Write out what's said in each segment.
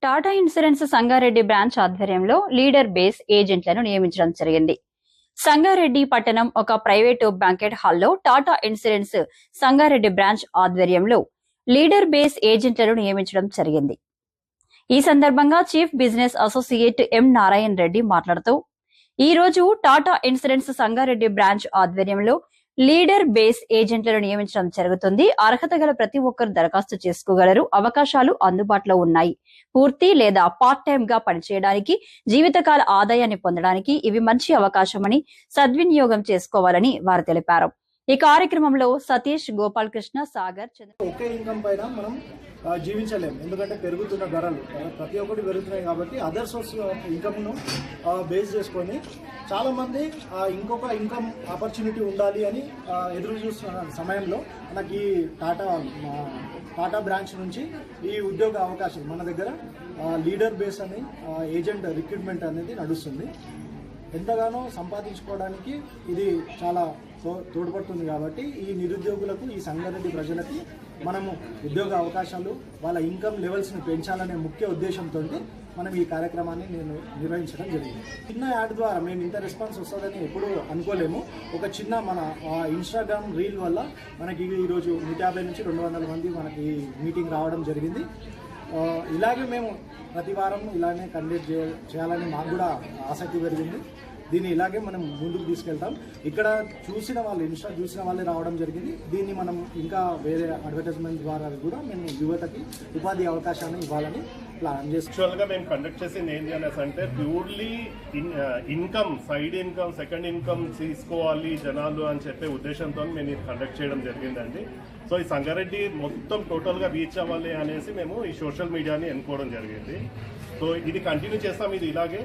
Tata insurance Sangareddy branch ఆధ్వర్యంలో leader base ఏజెంట్లను నియమించడం జరిగింది. సంగారెడ్డి పట్టణం ఒక ప్రైవేటు బ్యాంకెట్ హాల్లో టాటా ఇన్సూరెన్స్ సంగారెడ్డి బ్రాంచ్ ఆధ్వర్యంలో లీడర్ బేస్ ఏజెంట్లను నియమించడం జరిగింది. ఈ సందర్భంగా చీఫ్ బిజినెస్ అసోసియేట్ ఎం నారాయణ రెడ్డి మాట్లాడుతూ, ఈ రోజు టాటా ఇన్సూరెన్స్ సంగారెడ్డి బ్రాంచ్ ఆధ్వర్యంలో లీడర్ బేస్ ఏజెంట్లను నియమించడం జరుగుతుంది. అర్హత గల ప్రతి ఒక్కరు దరఖాస్తు చేసుకోగలరు. అవకాశాలు అందుబాటులో ఉన్నాయి. పూర్తి లేదా పార్ట్ టైం గా పనిచేయడానికి, జీవితకాల ఆదాయాన్ని పొందడానికి ఇవి మంచి అవకాశమని సద్వినియోగం చేసుకోవాలని వారు తెలిపారు. ఈ కార్యక్రమంలో సతీష్, గోపాలకృష్ణ, సాగర్, ఒకే ఇన్కమ్ పైన మనం జీవించలేము. ఎందుకంటే పెరుగుతున్న ధరలు ప్రతి ఒక్కటి పెరుగుతున్నాయి కాబట్టి అదర్ సోర్స్ ఆఫ్ ఇన్కమ్ను బేస్ చేసుకొని చాలామంది ఇంకొక ఇన్కమ్ ఆపర్చునిటీ ఉండాలి అని ఎదురు చూస్తున్న సమయంలో మనకి టాటా బ్రాంచ్ నుంచి ఈ ఉద్యోగ అవకాశం మన దగ్గర లీడర్ బేస్ అని ఏజెంట్ రిక్రూట్మెంట్ అనేది నడుస్తుంది. ఎంతగానో సంపాదించుకోవడానికి ఇది చాలా తోడ్పడుతుంది. కాబట్టి ఈ నిరుద్యోగులకు, ఈ సంగారెడ్డి ప్రజలకి మనము ఉద్యోగ అవకాశాలు, వాళ్ళ ఇన్కమ్ లెవెల్స్ని పెంచాలనే ముఖ్య ఉద్దేశంతో మనం ఈ కార్యక్రమాన్ని నిర్వహించడం జరిగింది. చిన్న యాడ్ ద్వారా మేము ఇంత రెస్పాన్స్ వస్తుందని ఎప్పుడూ అనుకోలేము. ఒక చిన్న మన ఇన్స్టాగ్రామ్ రీల్ వల్ల మనకి ఈరోజు 150 నుంచి 200 మంది మనకి మీటింగ్ రావడం జరిగింది. ఇలాగే మేము ప్రతి వారం ఇలానే కండక్ట్ చేయాలని మాకు కూడా ఆసక్తి పెరిగింది. దీన్ని ఇలాగే మనం ముందుకు తీసుకెళ్తాం. ఇక్కడ చూసిన వాళ్ళు, ఇన్స్టా చూసిన వాళ్ళే రావడం జరిగింది. దీన్ని మనం ఇంకా వేరే అడ్వర్టైజ్మెంట్ ద్వారా కూడా మేము యువతకి ఉపాధి అవకాశాన్ని ఇవ్వాలని ప్లాన్ చేస్తాం. యాక్చువల్గా మేము కండక్ట్ చేసింది ఏంటి అనేసి అంటే purely income, side income, second income తీసుకోవాలి జనాలు అని చెప్పే ఉద్దేశంతో మేము ఇది కండక్ట్ చేయడం జరిగిందండి. సో ఈ సంగారెడ్డి మొత్తం టోటల్గా రీచ్ అవ్వాలి అనేసి మేము ఈ సోషల్ మీడియాని ఎన్నుకోవడం జరిగింది. సో ఇది కంటిన్యూ చేస్తాం, ఇది ఇలాగే.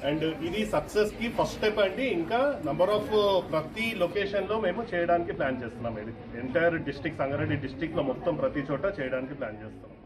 అండ్ ఇది సక్సెస్కి ఫస్ట్ స్టెప్ అండి. ఇంకా నంబర్ ఆఫ్ ప్రతి లొకేషన్లో మేము చేయడానికి ప్లాన్ చేస్తున్నాం. ఇది ఎంటైర్ డిస్ట్రిక్ట్, సంగారెడ్డి డిస్ట్రిక్ట్లో మొత్తం ప్రతి చోట చేయడానికి ప్లాన్ చేస్తాం.